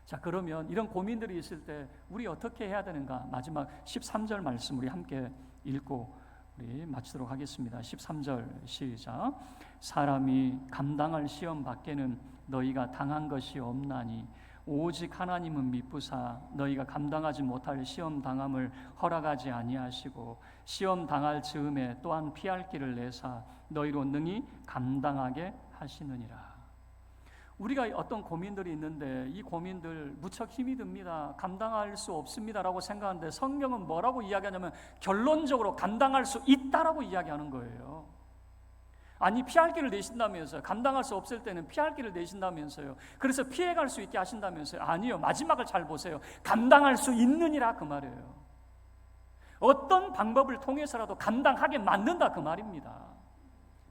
자, 그러면 이런 고민들이 있을 때 우리 어떻게 해야 되는가? 마지막 13절 말씀 우리 함께 읽고 우리 마치도록 하겠습니다. 13절 시작. 사람이 감당할 시험 밖에는 너희가 당한 것이 없나니 오직 하나님은 미쁘사 너희가 감당하지 못할 시험 당함을 허락하지 아니하시고 시험 당할 즈음에 또한 피할 길을 내사 너희로 능히 감당하게 하시느니라. 우리가 어떤 고민들이 있는데 이 고민들 무척 힘이 듭니다. 감당할 수 없습니다라고 생각하는데 성경은 뭐라고 이야기하냐면 결론적으로 감당할 수 있다라고 이야기하는 거예요. 아니 피할 길을 내신다면서요. 감당할 수 없을 때는 피할 길을 내신다면서요. 그래서 피해갈 수 있게 하신다면서요. 아니요. 마지막을 잘 보세요. 감당할 수 있느니라 그 말이에요. 어떤 방법을 통해서라도 감당하게 만든다 그 말입니다.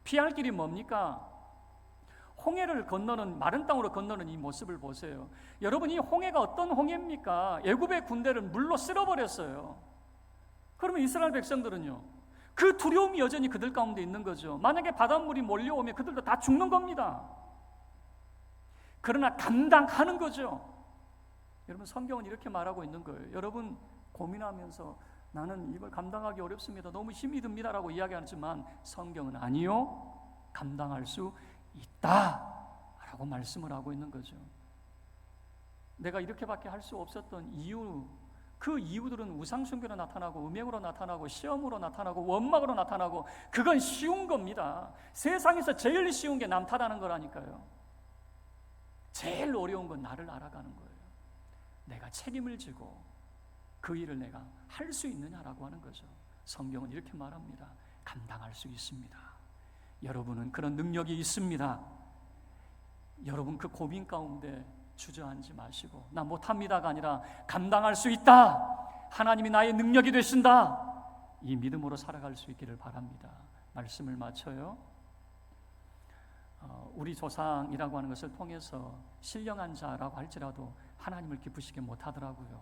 피할 길이 뭡니까? 홍해를 건너는 마른 땅으로 건너는 이 모습을 보세요. 여러분 이 홍해가 어떤 홍해입니까? 애굽의 군대를 물로 쓸어버렸어요. 그러면 이스라엘 백성들은요. 그 두려움이 여전히 그들 가운데 있는 거죠. 만약에 바닷물이 몰려오면 그들도 다 죽는 겁니다. 그러나 감당하는 거죠. 여러분 성경은 이렇게 말하고 있는 거예요. 여러분 고민하면서 나는 이걸 감당하기 어렵습니다. 너무 힘이 듭니다라고 이야기하지만 성경은 아니요. 감당할 수 있다라고 말씀을 하고 있는 거죠. 내가 이렇게밖에 할 수 없었던 이유, 그 이유들은 우상숭배로 나타나고 음행으로 나타나고 시험으로 나타나고 원망으로 나타나고 그건 쉬운 겁니다. 세상에서 제일 쉬운 게 남 탓하는 거라니까요. 제일 어려운 건 나를 알아가는 거예요. 내가 책임을 지고 그 일을 내가 할 수 있느냐라고 하는 거죠. 성경은 이렇게 말합니다. 감당할 수 있습니다. 여러분은 그런 능력이 있습니다. 여러분 그 고민 가운데 주저앉지 마시고 나 못합니다가 아니라 감당할 수 있다. 하나님이 나의 능력이 되신다. 이 믿음으로 살아갈 수 있기를 바랍니다. 말씀을 마쳐요. 우리 조상이라고 하는 것을 통해서 신령한 자라고 할지라도 하나님을 기쁘시게 못하더라고요.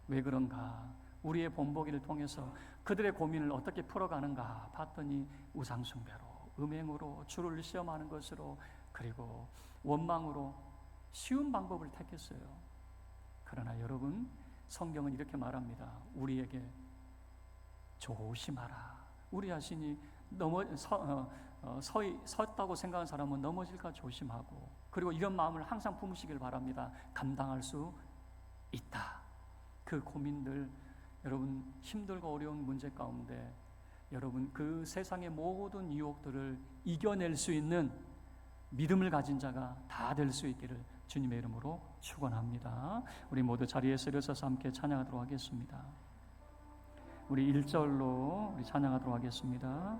왜 그런가? 우리의 본보기를 통해서 그들의 고민을 어떻게 풀어가는가 봤더니 우상숭배로, 음행으로, 주를 시험하는 것으로, 그리고 원망으로 쉬운 방법을 택했어요. 그러나 여러분 성경은 이렇게 말합니다. 우리에게 조심하라. 우리 자신이 섰다고 생각하는 사람은 넘어질까 조심하고, 그리고 이런 마음을 항상 품으시길 바랍니다. 감당할 수 있다. 그 고민들, 여러분 힘들고 어려운 문제 가운데 여러분 그 세상의 모든 유혹들을 이겨낼 수 있는 믿음을 가진 자가 다 될 수 있기를 주님의 이름으로 축원합니다. 우리 모두 자리에서 일어서서 함께 찬양하도록 하겠습니다. 우리 1절로 우리 찬양하도록 하겠습니다.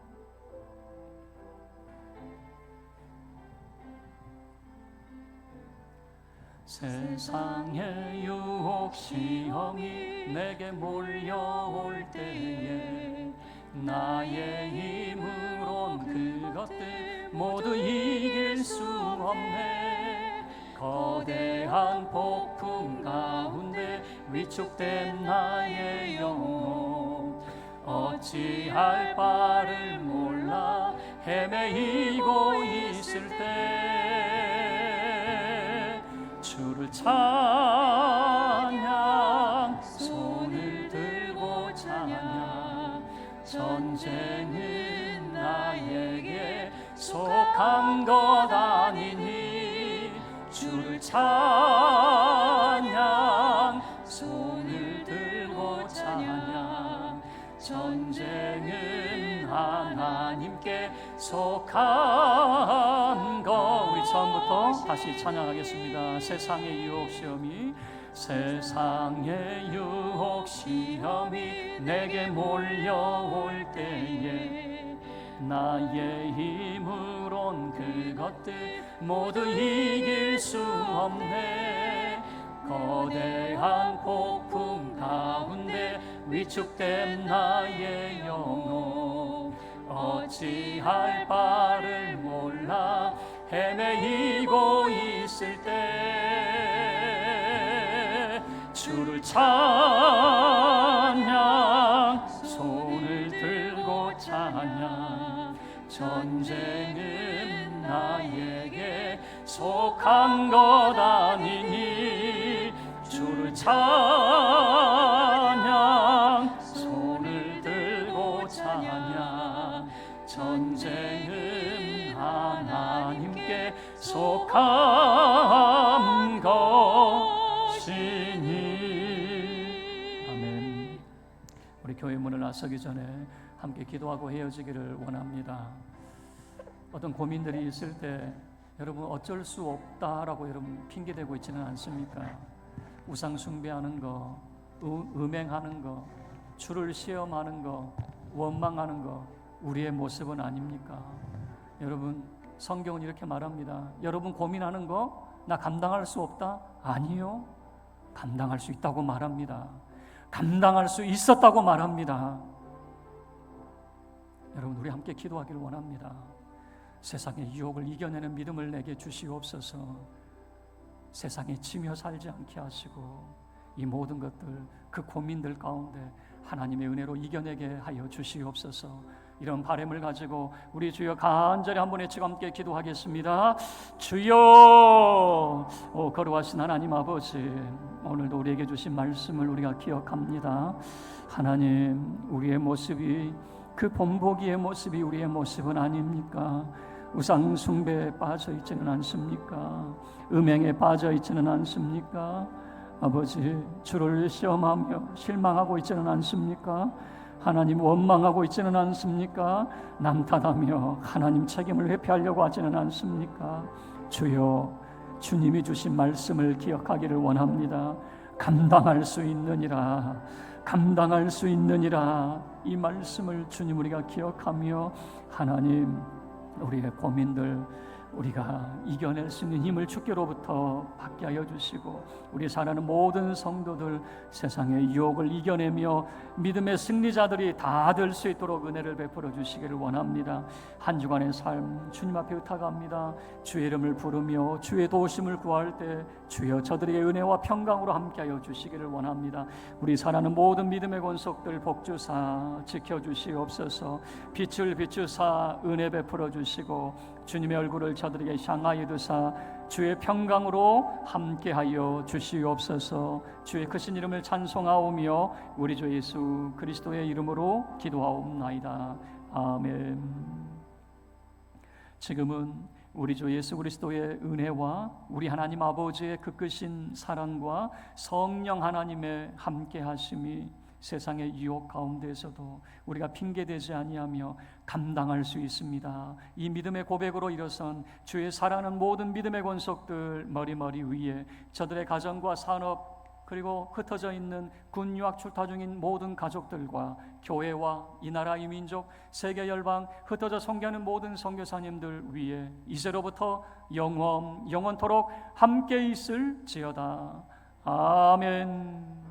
세상의 유혹 시험이 내게 몰려올 때에 나의 힘으론 그것들 모두 이길 수 없네. 거대한 폭풍 가운데 위축된 나의 영혼 어찌할 바를 몰라 헤매이고 있을 때 주를 찬양 손을 들고 찬양 전쟁은 나에게 속한 것 아니니 주를 찬양 손을 들고 찬양 전쟁은 하나님께 속한 것. 우리 처음부터 다시 찬양하겠습니다. 세상의 유혹 시험이, 세상의 유혹 시험이 내게 몰려올 때에 나의 힘으론 그것들 모두 이길 수 없네. 거대한 폭풍 가운데 위축된 나의 영혼, 어찌할 바를 몰라 헤매이고 있을 때 주를 찬양, 손을 들고 찬양. 전쟁은 나에게 속한 것 아니니 주를 찬양, 손을 들고 찬양. 전쟁은 하나님께 속한 것이니. 아멘. 우리 교회 문을 나서기 전에 함께 기도하고 헤어지기를 원합니다. 어떤 고민들이 있을 때 여러분 어쩔 수 없다라고 여러분 핑계대고 있지는 않습니까? 우상 숭배하는 거, 음행하는 거, 주를 시험하는 거, 원망하는 거 우리의 모습은 아닙니까? 여러분, 성경은 이렇게 말합니다. 여러분 고민하는 거 나 감당할 수 없다? 아니요, 감당할 수 있다고 말합니다. 감당할 수 있었다고 말합니다. 여러분, 우리 함께 기도하기를 원합니다. 세상의 유혹을 이겨내는 믿음을 내게 주시옵소서. 세상에 치며 살지 않게 하시고 이 모든 것들, 그 고민들 가운데 하나님의 은혜로 이겨내게 하여 주시옵소서. 이런 바람을 가지고 우리 주여 간절히 한 번 외치고 함께 기도하겠습니다. 주여, 거룩하신 하나님 아버지, 오늘도 우리에게 주신 말씀을 우리가 기억합니다. 하나님, 우리의 모습이, 그 본보기의 모습이 우리의 모습은 아닙니까? 우상 숭배에 빠져 있지는 않습니까? 음행에 빠져 있지는 않습니까? 아버지, 주를 시험하며 실망하고 있지는 않습니까? 하나님 원망하고 있지는 않습니까? 남 탓하며 하나님 책임을 회피하려고 하지는 않습니까? 주여, 주님이 주신 말씀을 기억하기를 원합니다. 감당할 수 있느니라, 감당할 수 있느니라. 이 말씀을 주님 우리가 기억하며 하나님, 우리의 고민들 우리가 이겨낼 수 있는 힘을 주께로부터 받게 하여 주시고, 우리 사랑하는 모든 성도들 세상의 유혹을 이겨내며 믿음의 승리자들이 다 될 수 있도록 은혜를 베풀어 주시기를 원합니다. 한 주간의 삶 주님 앞에 의탁합니다. 주의 이름을 부르며 주의 도우심을 구할 때 주여 저들에게 은혜와 평강으로 함께하여 주시기를 원합니다. 우리 사랑하는 모든 믿음의 권속들 복주사 지켜주시옵소서. 빛을 비추사 은혜 베풀어 주시고 주님의 얼굴을 저들에게 향하여 두사 주의 평강으로 함께하여 주시옵소서. 주의 크신 이름을 찬송하오며 우리 주 예수 그리스도의 이름으로 기도하옵나이다. 아멘. 지금은 우리 주 예수 그리스도의 은혜와 우리 하나님 아버지의 그 크신 사랑과 성령 하나님의 함께하심이 세상의 유혹 가운데에서도 우리가 핑계대지 아니하며 감당할 수 있습니다. 이 믿음의 고백으로 일어선 주의 사랑하는 모든 믿음의 권속들 머리머리 위에 저들의 가정과 산업 그리고 흩어져 있는 군 유학 출타 중인 모든 가족들과 교회와 이 나라 이 민족 세계 열방 흩어져 섬기는 모든 선교사님들 위에 이제로부터 영원토록 함께 있을지어다. 아멘.